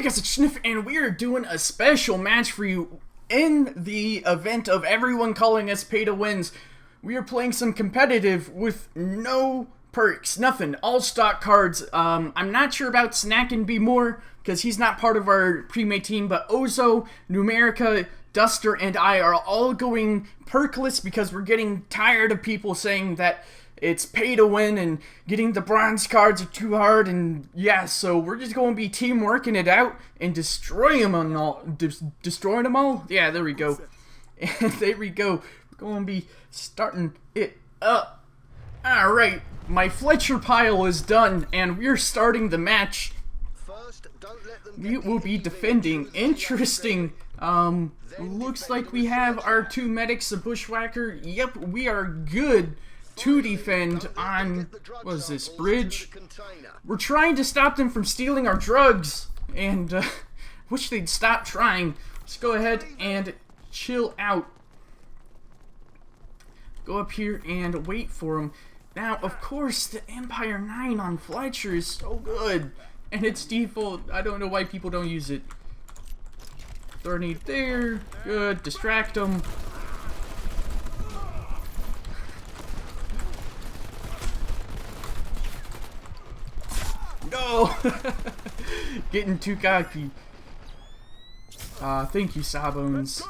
guys, it's Sniff, and we are doing a special match for you in the event of everyone calling us pay-to-wins. We are playing some competitive with no perks, nothing, all stock cards. I'm not sure about Snack and Be More, because he's not part of our pre-made team, but Ozo, Numerica, Duster, and I are all going perkless because we're getting tired of people saying that it's pay to win and getting the bronze cards are too hard, and yeah, so we're just going to be team working it out and destroying them all. Destroying them all? Yeah, there we go. And there we go. We're going to be starting it up. Alright, my Fletcher pile is done, and we're starting the match. We will be defending. Interesting. Looks like we have our two medics, a bushwhacker. Yep, we are good to defend on, what is this, bridge? We're trying to stop them from stealing our drugs, and wish they'd stop trying. Let's go ahead and chill out. Go up here and wait for them. Now, of course, the Empire 9 on Fletcher is so good, and it's default. I don't know why people don't use it. Grenade there, good, distract them. No! Getting too cocky. Thank you, Sawbones.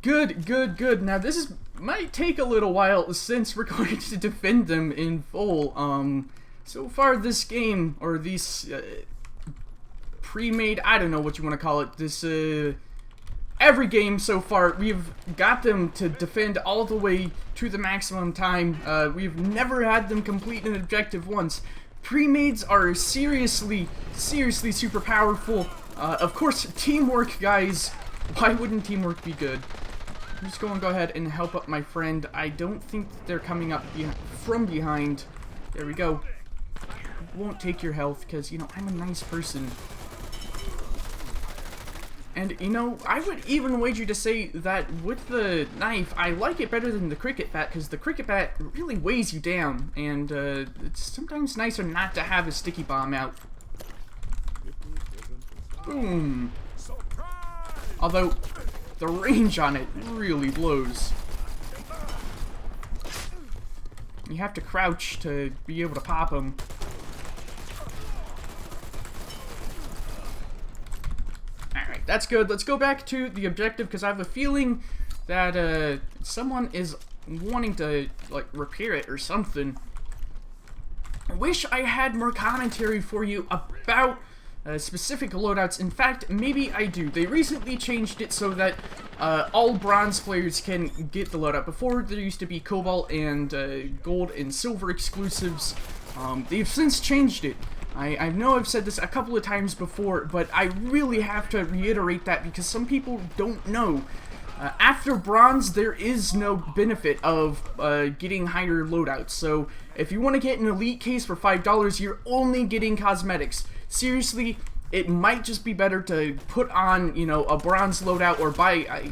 Good. Now this might take a little while since we're going to defend them in full. So far this game, or these pre-made, I don't know what you want to call it, this every game so far, we've got them to defend all the way to the maximum time. We've never had them complete an objective once. Pre-mades are seriously super powerful. Of course, teamwork, guys. Why wouldn't teamwork be good? I'm just going to go ahead and help up my friend. I don't think that they're coming up from behind. There we go. Won't take your health because, you know, I'm a nice person. And, you know, I would even wager to say that with the knife, I like it better than the cricket bat, because the cricket bat really weighs you down, and it's sometimes nicer not to have a sticky bomb out. Boom. Although, the range on it really blows. You have to crouch to be able to pop them. That's good. Let's go back to the objective because I have a feeling that someone is wanting to like repair it or something. I wish I had more commentary for you about specific loadouts. In fact, maybe I do. They recently changed it so that all bronze players can get the loadout. Before, there used to be cobalt and gold and silver exclusives. They've since changed it. I know I've said this a couple of times before, but I really have to reiterate that because some people don't know. After bronze, there is no benefit of getting higher loadouts. So if you want to get an elite case for $5, you're only getting cosmetics. Seriously, it might just be better to put on, you know, a bronze loadout or buy. I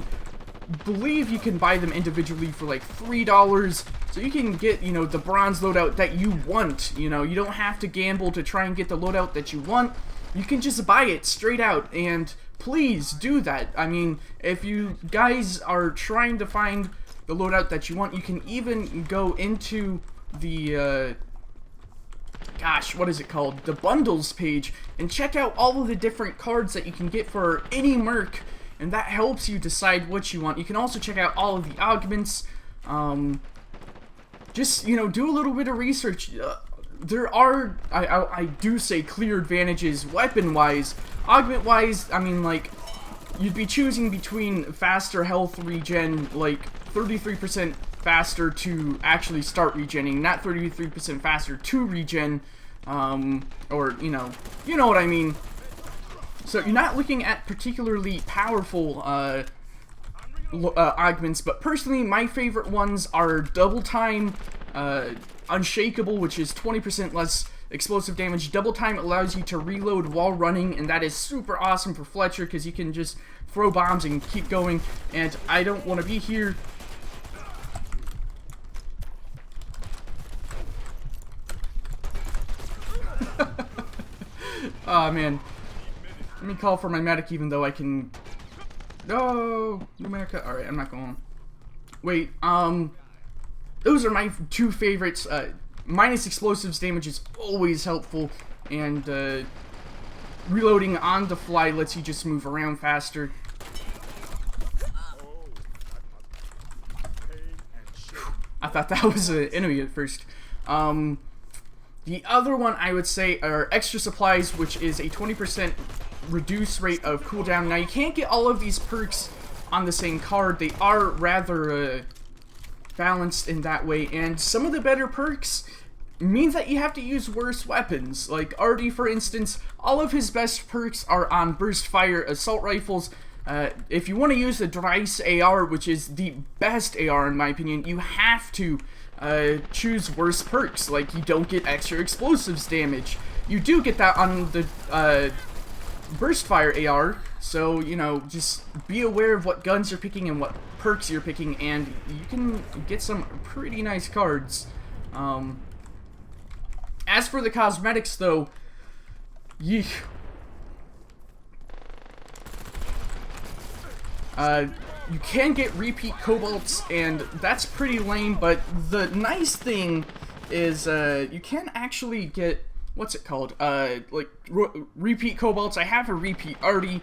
believe you can buy them individually for like $3. So you can get, you know, the bronze loadout that you want. You know, you don't have to gamble to try and get the loadout that you want. You can just buy it straight out, and please do that. I mean, if you guys are trying to find the loadout that you want, you can even go into the, gosh, what is it called? The bundles page, and check out all of the different cards that you can get for any merc, and that helps you decide what you want. You can also check out all of the augments. Just, you know, do a little bit of research. There are, I do say, clear advantages weapon-wise. Augment-wise, I mean, like, you'd be choosing between faster health regen, like 33% faster to actually start regenning, not 33% faster to regen, or, you know what I mean. So you're not looking at particularly powerful, augments, but personally my favorite ones are double time, unshakable, which is 20% less explosive damage. Double time allows you to reload while running, and that is super awesome for Fletcher because you can just throw bombs and keep going, and I don't want to be here. Oh man. Let me call for my medic even though I can... No! America. Alright, I'm not going. Wait, those are my two favorites. Minus explosives damage is always helpful, and reloading on the fly lets you just move around faster. I thought that was an enemy at first. The other one I would say are extra supplies, which is a 20% reduced rate of cooldown. Now you can't get all of these perks on the same card. They are rather balanced in that way, and some of the better perks means that you have to use worse weapons. Like Artie, for instance, all of his best perks are on burst fire assault rifles. If you want to use the Dreiss AR, which is the best AR in my opinion, you have to choose worse perks. Like, you don't get extra explosives damage. You do get that on the burst fire AR, so, you know, just be aware of what guns you're picking and what perks you're picking, and you can get some pretty nice cards. As for the cosmetics, though, yeesh. You can get repeat cobalts, and that's pretty lame, but the nice thing is, you can actually get, what's it called, like, repeat cobalts. I have a repeat Artie,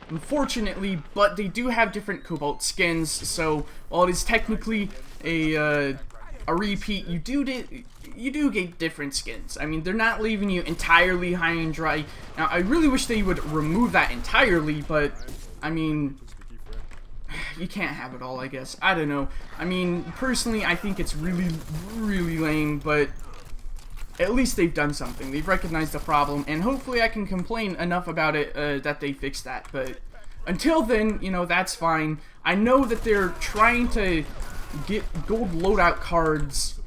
unfortunately, but they do have different cobalt skins, so while it is technically a repeat, you do get different skins. I mean, they're not leaving you entirely high and dry. Now, I really wish they would remove that entirely, but, I mean, you can't have it all, I guess. I don't know. I mean, personally, I think it's really, really lame, but at least they've done something. They've recognized the problem, and hopefully I can complain enough about it that they fix that. But until then, you know, that's fine. I know that they're trying to get gold loadout cards.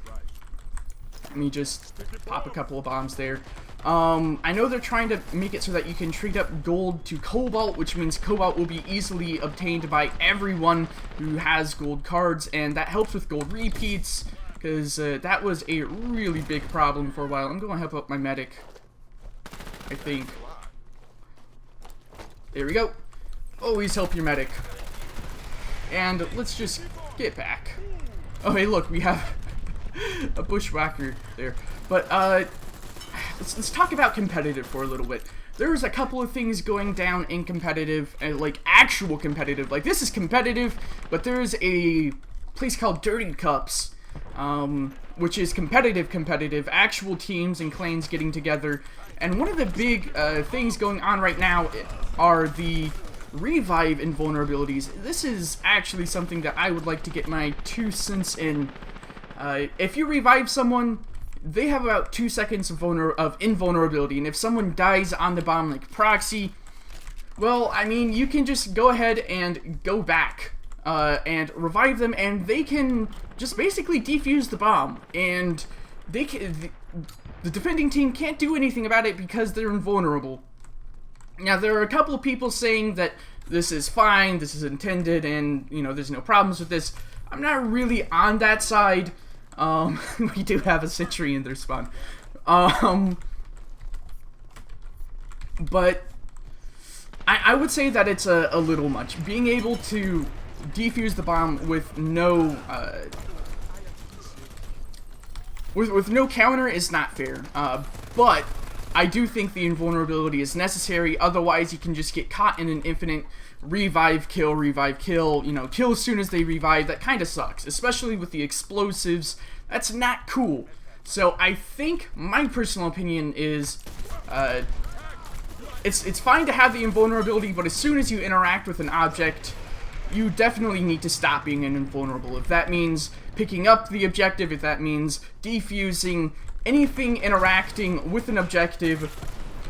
Let me just pop a couple of bombs there. I know they're trying to make it so that you can trade up gold to cobalt, which means cobalt will be easily obtained by everyone who has gold cards, and that helps with gold repeats, because that was a really big problem for a while. I'm going to help out my medic, I think. There we go. Always help your medic. And let's just get back. Oh, hey, look, we have a bushwhacker there. But, let's talk about competitive for a little bit. There's a couple of things going down in competitive, like actual competitive. Like, this is competitive, but there's a place called Dirty Cups, which is competitive, actual teams and clans getting together. And one of the big things going on right now are the revive invulnerabilities. This is actually something that I would like to get my 2 cents in. If you revive someone, they have about 2 seconds of invulnerability, and if someone dies on the bomb like Proxy, well, I mean, you can just go ahead and go back and revive them, and they can just basically defuse the bomb, and they can, the defending team can't do anything about it because they're invulnerable. Now, there are a couple of people saying that this is fine, this is intended, and, you know, there's no problems with this. I'm not really on that side. We do have a sentry in their spawn. But I would say that it's a little much. Being able to defuse the bomb with no with no counter is not fair. But I do think the invulnerability is necessary. Otherwise, you can just get caught in an infinite revive, kill, you know, kill as soon as they revive. That kind of sucks, especially with the explosives. That's not cool. So I think my personal opinion is it's fine to have the invulnerability, but as soon as you interact with an object, you definitely need to stop being invulnerable. If that means picking up the objective, if that means defusing, anything interacting with an objective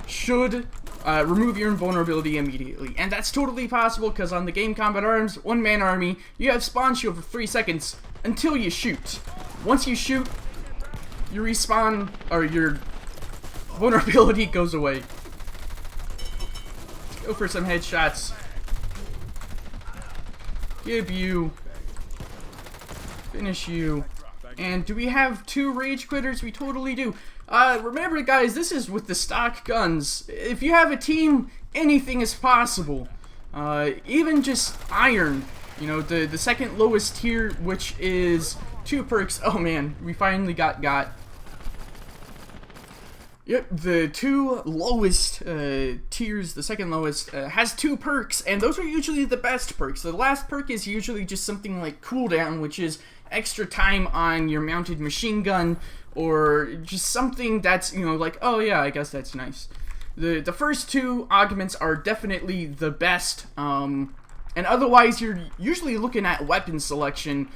should remove your invulnerability immediately. And that's totally possible, because on the game Combat Arms, one-man army, you have spawn shield for 3 seconds until you shoot. Once you shoot, you respawn, or your vulnerability goes away. Let's go for some headshots. Give you. Finish you. And do we have 2 rage quitters? We totally do. Remember, guys, this is with the stock guns. If you have a team, anything is possible. Even just iron. You know, the second lowest tier, which is 2 perks. Oh man, we finally got. Yep, the 2 lowest tiers, the second lowest, has 2 perks, and those are usually the best perks. The last perk is usually just something like cooldown, which is extra time on your mounted machine gun, or just something that's, you know, like, oh yeah, I guess that's nice. The first 2 augments are definitely the best, and otherwise you're usually looking at weapon selection,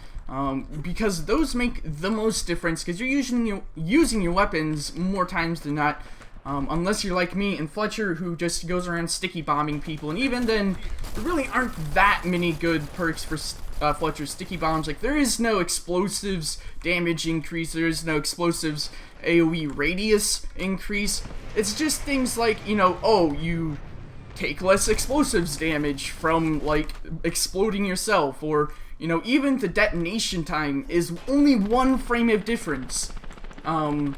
because those make the most difference, because you're using your weapons more times than not, unless you're like me and Fletcher, who just goes around sticky bombing people, and even then, there really aren't that many good perks for Fletcher's sticky bombs. Like, there is no explosives damage increase, there is no explosives AoE radius increase. It's just things like, you know, oh, you take less explosives damage from, like, exploding yourself, or, you know, even the detonation time is only 1 frame of difference. Yeah.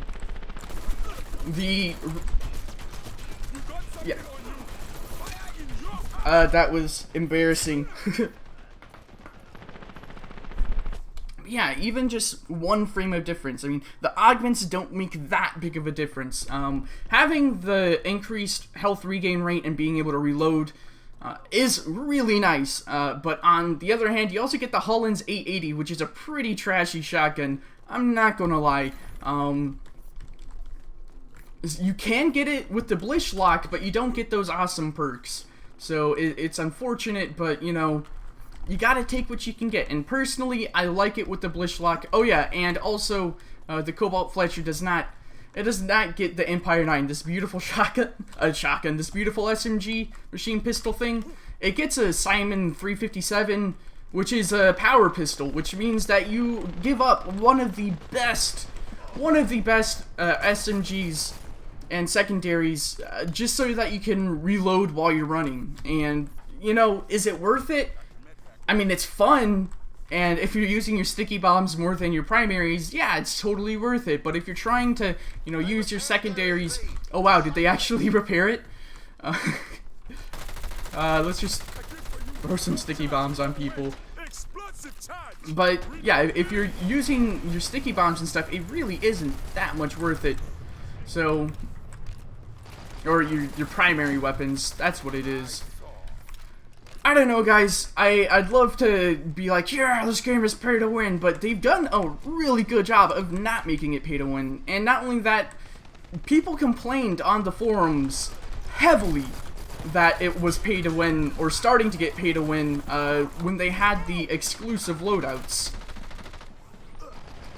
That was embarrassing. Yeah, even just 1 frame of difference. I mean, the augments don't make that big of a difference. Having the increased health regain rate and being able to reload is really nice, but on the other hand, you also get the Holland's 880, which is a pretty trashy shotgun. I'm not gonna lie. You can get it with the Blish Lock, but you don't get those awesome perks. So it's unfortunate, but you know, you gotta take what you can get. And personally, I like it with the Blish Lock. Oh yeah, and also the Cobalt Fletcher does not get the Empire 9, this beautiful this beautiful SMG machine pistol thing. It gets a Simon 357, which is a power pistol, which means that you give up one of the best SMGs and secondaries, just so that you can reload while you're running. And, you know, is it worth it? I mean, it's fun, and if you're using your sticky bombs more than your primaries, yeah, it's totally worth it. But if you're trying to, you know, use your secondaries... Oh wow, did they actually repair it? Let's just throw some sticky bombs on people. But, yeah, if you're using your sticky bombs and stuff, it really isn't that much worth it. So... Or your primary weapons, that's what it is. I don't know, guys. I'd love to be like, yeah, this game is pay to win, but they've done a really good job of not making it pay to win. And not only that, people complained on the forums heavily that it was pay to win, or starting to get pay to win, when they had the exclusive loadouts.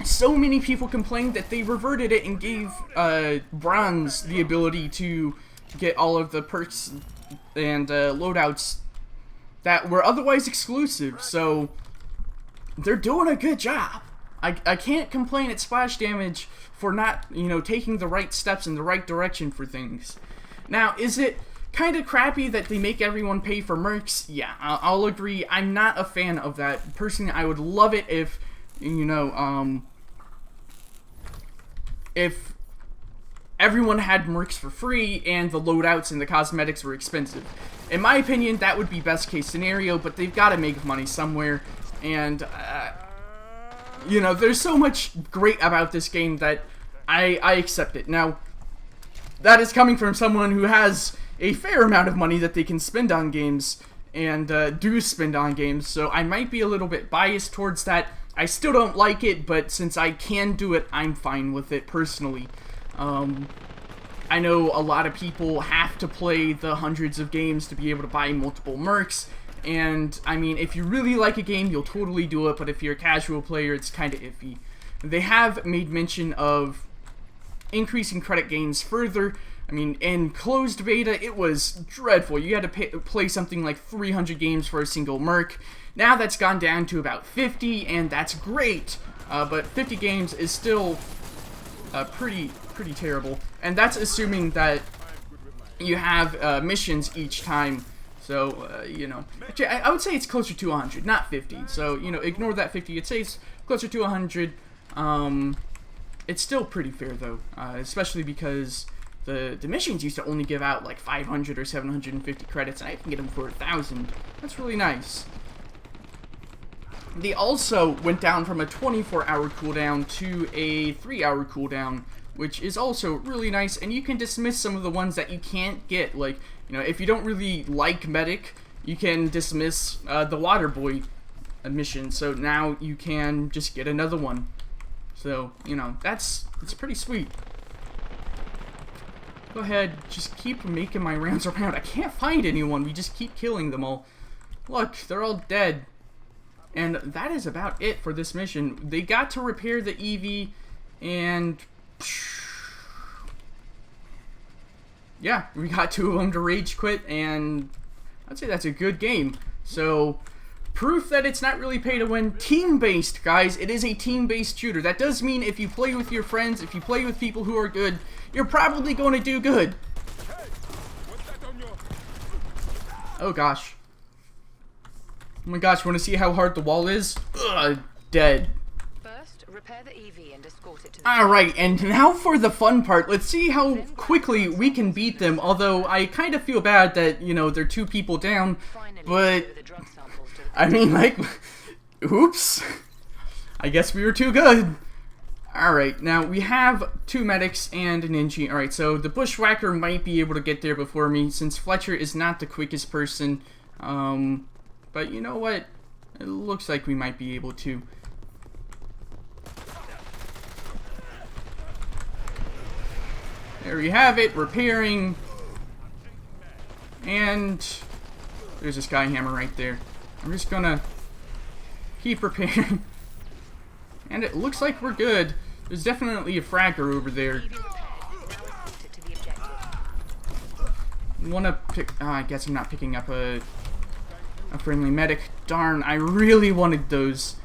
So many people complained that they reverted it and gave Bronze the ability to get all of the perks and loadouts that were otherwise exclusive. So they're doing a good job. I can't complain at Splash Damage for not, you know, taking the right steps in the right direction for things. Now, is it kind of crappy that they make everyone pay for mercs? Yeah, I'll agree. I'm not a fan of that. Personally, I would love it if, you know, if everyone had mercs for free and the loadouts and the cosmetics were expensive. In my opinion, that would be best case scenario, but they've got to make money somewhere, and, you know, there's so much great about this game that I accept it. Now, that is coming from someone who has a fair amount of money that they can spend on games, and do spend on games, so I might be a little bit biased towards that. I still don't like it, but since I can do it, I'm fine with it personally. I know a lot of people have to play the hundreds of games to be able to buy multiple mercs, and I mean, if you really like a game, you'll totally do it, but if you're a casual player, it's kind of iffy. They have made mention of increasing credit gains further. I mean, in closed beta, it was dreadful. You had to play something like 300 games for a single merc. Now that's gone down to about 50, and that's great, but 50 games is still pretty terrible, and that's assuming that you have missions each time. So you know, actually, I would say it's closer to 100, not 50. So you know, ignore that 50. I'd say it's closer to 100. it's still pretty fair though, especially because the missions used to only give out like 500 or 750 credits, and I can get them for 1,000. That's really nice. They also went down from a 24-hour cooldown to a 3-hour cooldown, which is also really nice, and you can dismiss some of the ones that you can't get. Like, you know, if you don't really like Medic, you can dismiss the Waterboy mission, so now you can just get another one. So, you know, it's pretty sweet. Go ahead, just keep making my rounds around. I can't find anyone, we just keep killing them all. Look, they're all dead. And that is about it for this mission. They got to repair the EV, and yeah, we got 2 of them to rage quit, and I'd say that's a good game. So, proof that it's not really pay to win. Team-based, guys. It is a team-based shooter. That does mean if you play with your friends, if you play with people who are good, you're probably going to do good. Oh gosh. Oh my gosh, want to see how hard the wall is? Ugh, dead. First, repair the EV and escort it to the Alright, and now for the fun part. Let's see how quickly we can beat them. Although, I kind of feel bad that, you know, they're 2 people down. But, I mean, like, oops. I guess we were too good. Alright, now we have 2 medics and an Ninja. Alright, so the Bushwhacker might be able to get there before me, since Fletcher is not the quickest person. But you know what? It looks like we might be able to. There you have it, repairing. And there's a Skyhammer right there. I'm just gonna keep repairing. And it looks like we're good. There's definitely a fragger over there. Wanna pick... I guess I'm not picking up a friendly medic. Darn, I really wanted those.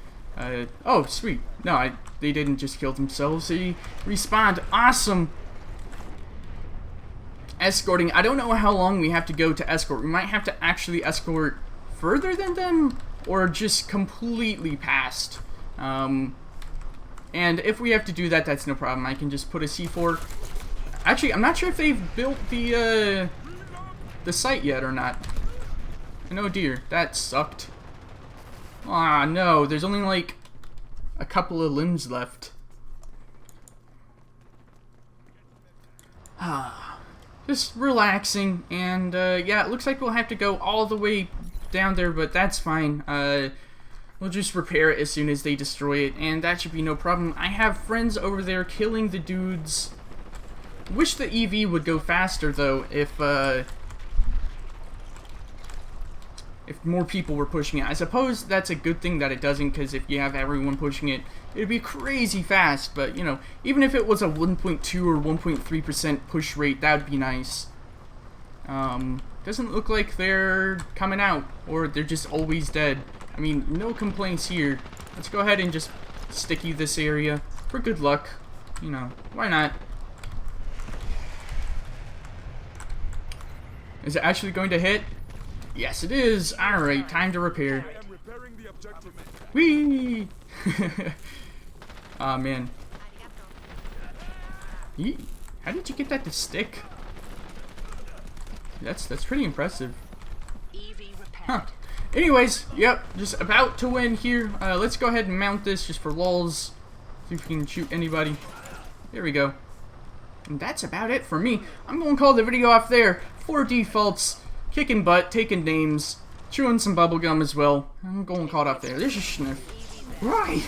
Oh, sweet. No, they didn't just kill themselves. They respawned. Awesome. Escorting. I don't know how long we have to go to escort. We might have to actually escort further than them, or just completely past. And if we have to do that, that's no problem. I can just put a C4. Actually, I'm not sure if they've built the site yet or not. And oh dear, that sucked. Ah, no, there's only like a couple of limbs left. Just relaxing, and yeah, it looks like we'll have to go all the way down there, but that's fine. We'll just repair it as soon as they destroy it, and that should be no problem. I have friends over there killing the dudes. Wish the EV would go faster, though, if more people were pushing it. I suppose that's a good thing that it doesn't, because if you have everyone pushing it, it'd be crazy fast. But, you know, even if it was a 1.2 or 1.3% push rate, that would be nice. Doesn't look like they're coming out, or they're just always dead. I mean, no complaints here. Let's go ahead and just sticky this area for good luck. You know, why not? Is it actually going to hit? Yes, it is. Alright, time to repair. Whee! Aw, man. How did you get that to stick? That's pretty impressive. Huh. Anyways, yep, just about to win here. Let's go ahead and mount this just for lulz. See if we can shoot anybody. There we go. And that's about it for me. I'm going to call the video off there. 4 defaults, kicking butt, taking names, chewing some bubblegum as well. I'm going to call it off there. This is Sniff. Right.